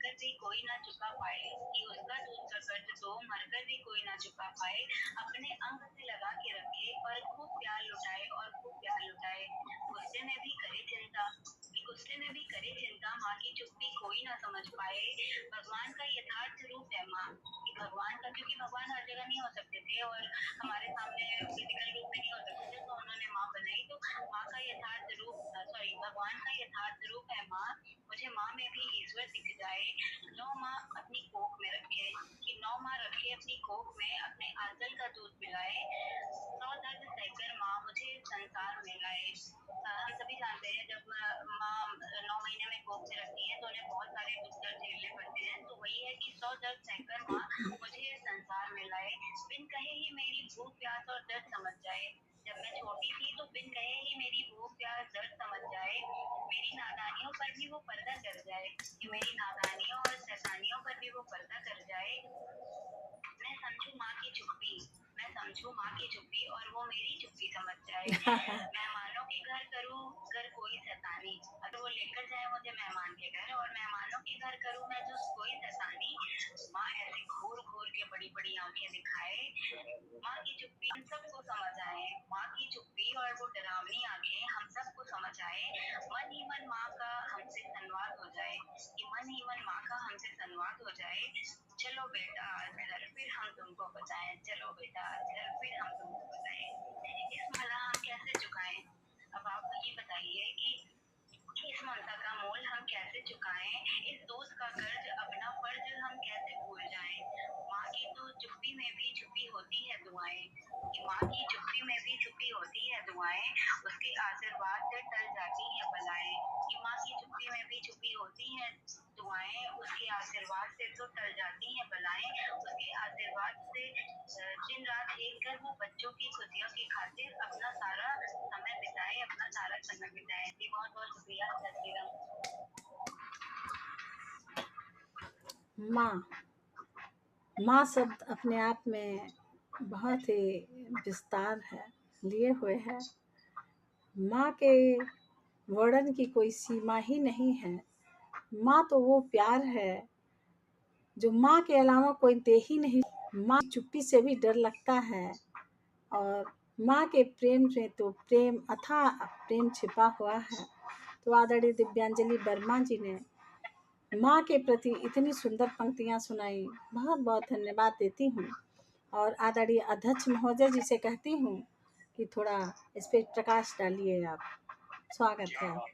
मरकर भी कोई ना चुका पाए, कि उसका दूध का कर्ज तो मरकर भी कोई ना चुका पाए। अपने अंग से लगा के रखे और खूब प्यार लुटाए और खूब प्यार लुटाए। गुस्से में भी करे चिंता, कि गुस्से में भी करे चिंता, माँ की चुप्पी कोई ना समझ पाए। भगवान का यथार्थ रूप है माँ, कि भगवान का, क्योंकि भगवान हर जगह नहीं हो सकते थे और हमारे सामने फिजिकल रूप में नहीं हो सकते थे, तो उन्होंने माँ बनाई। तो माँ का यथार्थ रूप, सॉरी, भगवान का यथार्थ रूप है माँ। मुझे माँ में भी ईश्वर दिख जाए। 9 माँ अपनी कोख में रखे, कि 9 माँ रखे अपनी कोख में, अपने आंचल का दूध पिलाए। 100 दर्द सहकर माँ मुझे संसार में लाए। हम सभी जानते हैं जब माँ 9 महीने में कोख में रखती है तो उन्हें बहुत सारे दुख दर्द झेलने पड़ते हैं। तो वही है कि 100 दर्द सहकर माँ मुझे संसार में लाए। बिन कहे ही मेरी भूख प्यास और दर्द समझ जाए। जब मैं छोटी थी तो बिन कहे ही मेरी भूख प्यास दर्द समझ जाए। मेरी नादानियों पर भी वो पर्दा कर जाए, कि मेरी नादानियों और शैतानियों पर भी वो पर्दा कर जाए। मैं समझू माँ की चुप्पी, मैं समझू माँ की चुप्पी और वो मेरी चुप्पी समझ जाए। मेहमानों के घर करूँ घर कोई शैतानी, अगर वो लेकर जाए मुझे मेहमान के घर और मेहमानों के घर करूँ मैं जो कोई शैतानी, माँ ऐसे घूर घूर के बड़ी बड़ी आंखें दिखाए। माँ की चुप्पी हम सबको समझ आए, माँ की चुप्पी और वो डरावनी आंखें हम सबको समझ आए। मन ही मन माँ का हमसे संवाद हो जाए, कि मन ही मन माँ का हमसे संवाद हो जाए। चलो बेटा चल फिर हम तुमको बताएं, चलो बेटा चल फिर हम तुमको बताएं। इस भला हम कैसे चुकाएं? अब आप ये बताइए कि इस ममता का मोल हम कैसे चुकाएं, इस दोस्त का कर्ज अपना फर्ज हम कैसे भूल जाएं। माँ की तो चुप्पी में भी छुपी होती है दुआएं, कि माँ की चुप्पी में भी छुपी होती है दुआएं। उसके आशीर्वाद से टल जाती है बलाएं, कि माँ की चुप्पी में भी छुपी होती है दुआएं। उसके आशीर्वाद से तो टल जाती हैं बलाएं। उसके आशीर्वाद से दिन रात एक कर वो बच्चों की खुशियों की खातिर अपना सारा समय बिताए, अपना सारा समय बिताए। जी बहुत बहुत शुक्रिया। जय श्री राम। माँ, माँ शब्द अपने आप में बहुत ही विस्तार है लिए हुए है। माँ के वर्णन की कोई सीमा ही नहीं है। माँ तो वो प्यार है जो माँ के अलावा कोई दे ही नहीं। माँ की चुप्पी से भी डर लगता है और माँ के प्रेम में तो प्रेम, अथाह प्रेम छिपा हुआ है। तो आदरणीय दिव्यांजलि वर्मा जी ने माँ के प्रति इतनी सुंदर पंक्तियाँ सुनाई, बहुत बहुत धन्यवाद देती हूँ। और आदरणीय अध्यक्ष महोदय जी से कहती हूँ कि थोड़ा इस पे प्रकाश डालिए आप। स्वागत है आप।